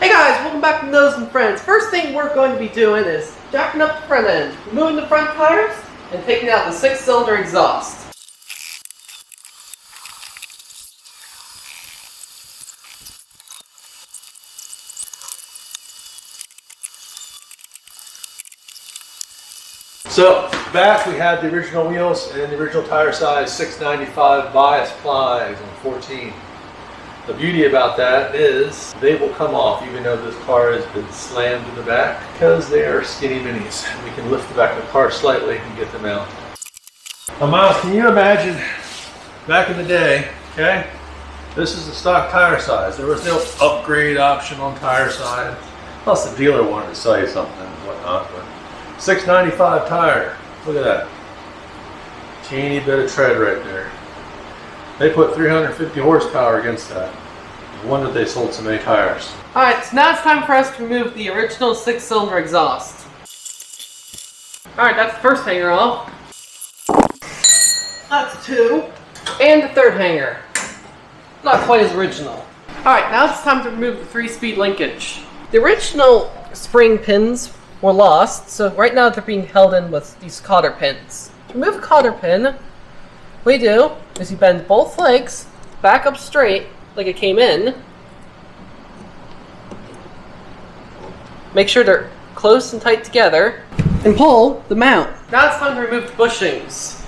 Hey guys, welcome back to Nose and Friends. First thing we're going to be doing is jacking up the front end, removing the front tires, and taking out the 6-cylinder exhaust. So, back we have the original wheels and the original tire size 695 bias plies on 14. The beauty about that is they will come off even though this car has been slammed in the back because they are skinny minis. We can lift the back of the car slightly and get them out. Now Miles, can you imagine back in the day, okay? This is the stock tire size. There was no upgrade option on tire size. Plus the dealer wanted to sell you something and whatnot. But 695 tire. Look at that. Teeny bit of tread right there. They put 350 horsepower against that. No wonder they sold so many tires. Alright, so now it's time for us to remove the original 6-cylinder exhaust. Alright, that's the first hanger off. That's 2. And the third hanger. Not quite as original. Alright, now it's time to remove the 3-speed linkage. The original spring pins were lost, so right now they're being held in with these cotter pins. To remove a cotter pin, what you do is you bend both legs back up straight like it came in. Make sure they're close and tight together, and pull the mount. Now it's time to remove the bushings.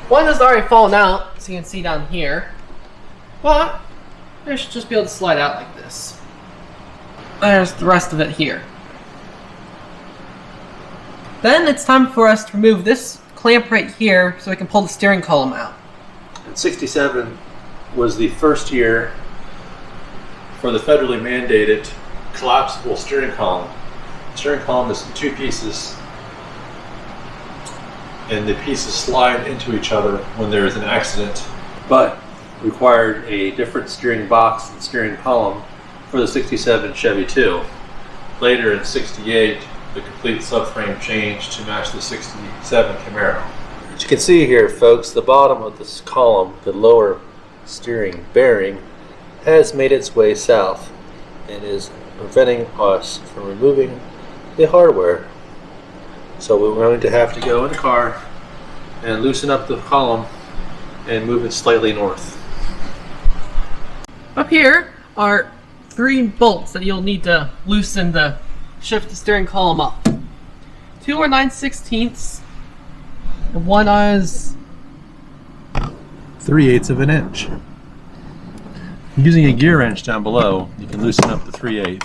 One has already fallen out, as you can see down here, but they should just be able to slide out like this. There's the rest of it here. Then it's time for us to remove this clamp right here so we can pull the steering column out. And 67 was the first year for the federally mandated collapsible steering column. The steering column is in 2 pieces, and the pieces slide into each other when there is an accident, but required a different steering box and steering column for the 67 Chevy 2. Later in 68, the complete subframe changed to match the 67 Camaro. As you can see here, folks, the bottom of this column, the lower steering bearing, has made its way south and is preventing us from removing the hardware. So we're going to have to go in the car and loosen up the column and move it slightly north. Up here are 3 bolts that you'll need to loosen the shift the steering column up. 2 are 9/16, and 1 is 3/8 of an inch. Using a gear wrench down below, you can loosen up the 3/8,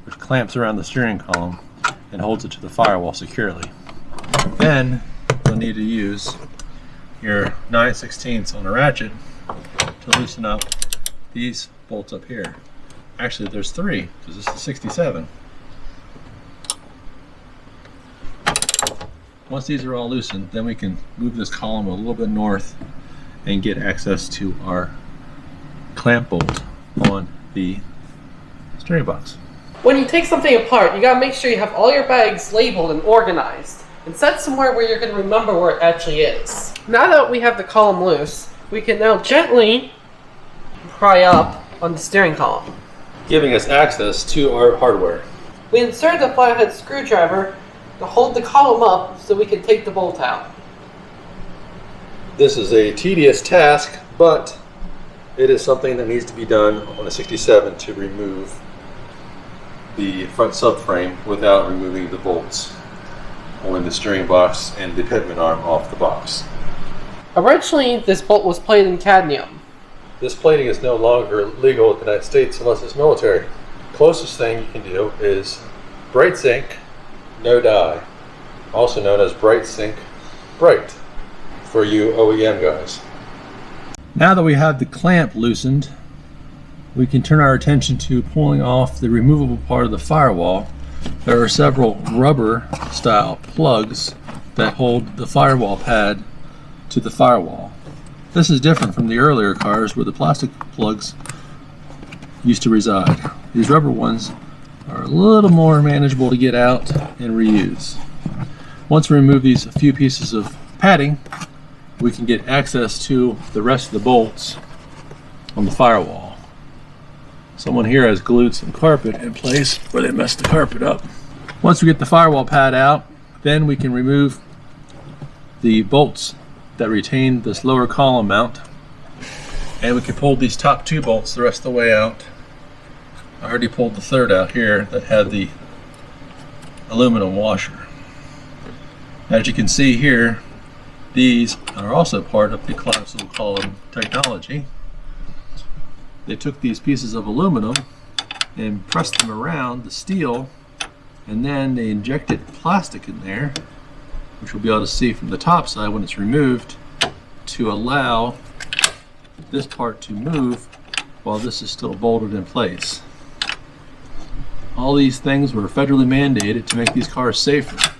which clamps around the steering column and holds it to the firewall securely. Then you'll need to use your 9/16 on a ratchet to loosen up these bolts up here. Actually, there's 3 because this is 67. Once these are all loosened, then we can move this column a little bit north and get access to our clamp bolt on the steering box. when you take something apart, you gotta make sure you have all your bags labeled and organized, and set somewhere where you're gonna remember where it actually is. Now that we have the column loose, we can now gently pry up on the steering column, Giving us access to our hardware. we insert the flathead screwdriver to hold the column up so we can take the bolt out. This is a tedious task, but it is something that needs to be done on a 67 to remove the front subframe without removing the bolts on the steering box and the pitman arm off the box. Originally, this bolt was plated in cadmium. This plating is no longer legal in the United States unless it's military. Closest thing you can do is Bright Zinc No Dye, also known as Bright Zinc Bright for you OEM guys. Now that we have the clamp loosened, we can turn our attention to pulling off the removable part of the firewall. There are several rubber style plugs that hold the firewall pad to the firewall. This is different from the earlier cars where the plastic plugs used to reside. These rubber ones are a little more manageable to get out and reuse. Once we remove these few pieces of padding, we can get access to the rest of the bolts on the firewall. Someone here has glued some carpet in place where they messed the carpet up. Once we get the firewall pad out, then we can remove the bolts that retain this lower column mount, and we can pull these top 2 bolts the rest of the way out. I already pulled the third out here that had the aluminum washer. As you can see here, these are also part of the collapsible column technology. They took these pieces of aluminum and pressed them around the steel, and then they injected plastic in there, which we'll be able to see from the top side when it's removed, to allow this part to move while this is still bolted in place. All these things were federally mandated to make these cars safer.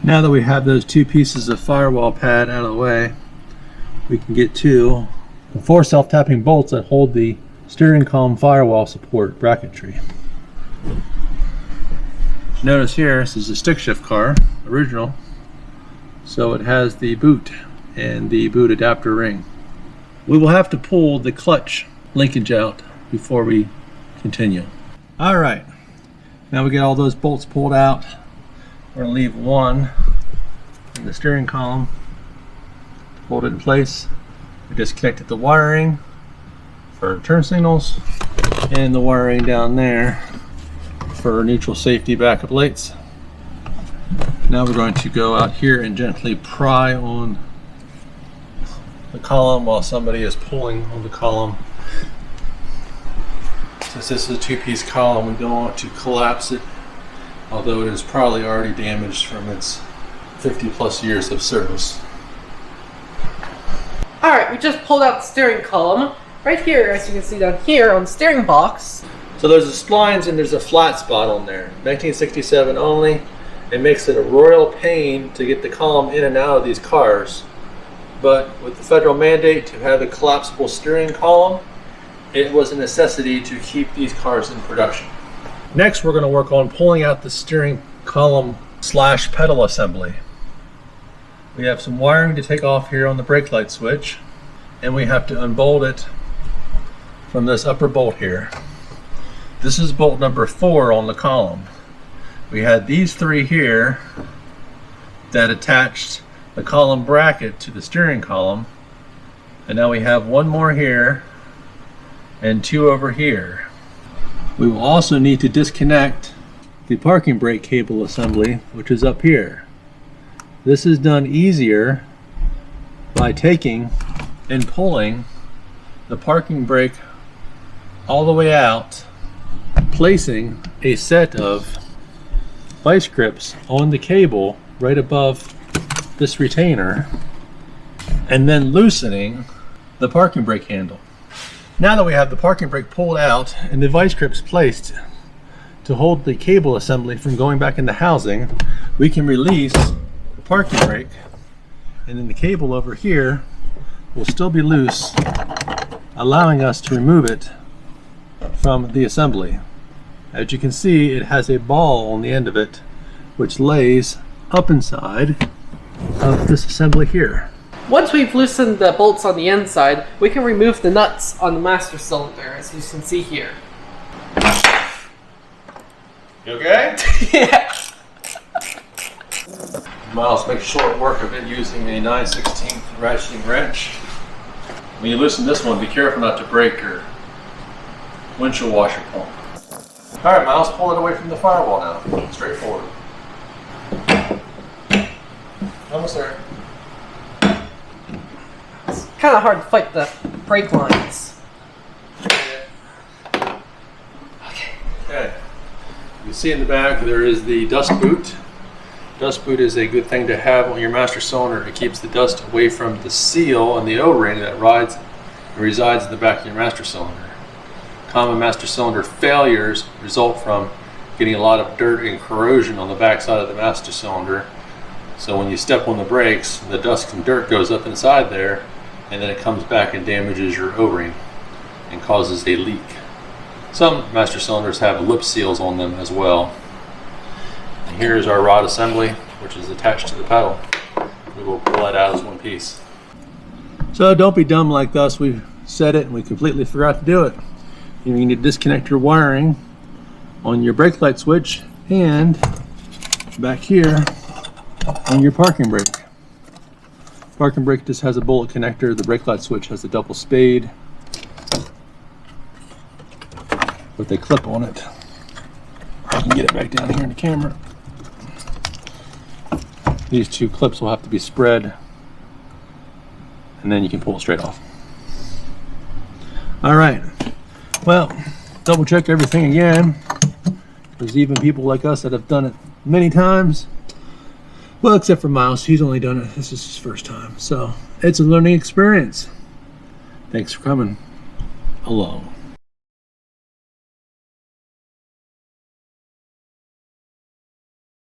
Now that we have those 2 pieces of firewall pad out of the way, we can get to the 4 self-tapping bolts that hold the steering column firewall support bracketry. Notice here, this is a stick shift car, original, so it has the boot and the boot adapter ring. We will have to pull the clutch linkage out before we continue. Alright, now we get all those bolts pulled out. We're going to leave one in the steering column to hold it in place. We disconnected the wiring for turn signals and the wiring down there for neutral safety backup lights. Now we're going to go out here and gently pry on the column while somebody is pulling on the column. Since this is a 2-piece column, we don't want to collapse it, although it is probably already damaged from its 50+ years of service. Alright, we just pulled out the steering column. Right here, as you can see down here on the steering box. So there's the splines and there's a flat spot on there. 1967 only. It makes it a royal pain to get the column in and out of these cars. But with the federal mandate to have a collapsible steering column, it was a necessity to keep these cars in production. Next, we're going to work on pulling out the steering column / pedal assembly. We have some wiring to take off here on the brake light switch, and we have to unbolt it from this upper bolt here. This is bolt number 4 on the column. We had these 3 here that attached the column bracket to the steering column, and now we have 1 more here and 2 over here. We will also need to disconnect the parking brake cable assembly, which is up here. This is done easier by taking and pulling the parking brake all the way out, placing a set of vice grips on the cable right above this retainer, and then loosening the parking brake handle. Now that we have the parking brake pulled out and the vice grips placed to hold the cable assembly from going back in the housing, we can release the parking brake, and then the cable over here will still be loose, allowing us to remove it from the assembly. As you can see, it has a ball on the end of it, which lays up inside of this assembly here. Once we've loosened the bolts on the inside, we can remove the nuts on the master cylinder, as you can see here. You okay? Yeah. Miles makes short work of it using a 9/16 ratcheting wrench. When you loosen this one, be careful not to break your windshield washer pump. Alright, Miles, pull it away from the firewall now. Straightforward. Almost there. It's kind of hard to fight the brake lines. Okay. You see in the back there is the dust boot. Dust boot is a good thing to have on your master cylinder. It keeps the dust away from the seal and the O-ring that resides in the back of your master cylinder. Common master cylinder failures result from getting a lot of dirt and corrosion on the back side of the master cylinder. So when you step on the brakes, the dust and dirt goes up inside there, and then it comes back and damages your O-ring and causes a leak. Some master cylinders have lip seals on them as well. And here is our rod assembly, which is attached to the pedal. We will pull that out as one piece. So don't be dumb like us. We said it and we completely forgot to do it. You need to disconnect your wiring on your brake light switch and back here on your parking brake. Parking brake just has a bullet connector. The brake light switch has a double spade with a clip on it. I can get it back down here in the camera. These two clips will have to be spread, and then you can pull it straight off. All right, well, double check everything again. There's even people like us that have done it many times. Well, except for Miles, he's only done it, this is his first time. So it's a learning experience. Thanks for coming along.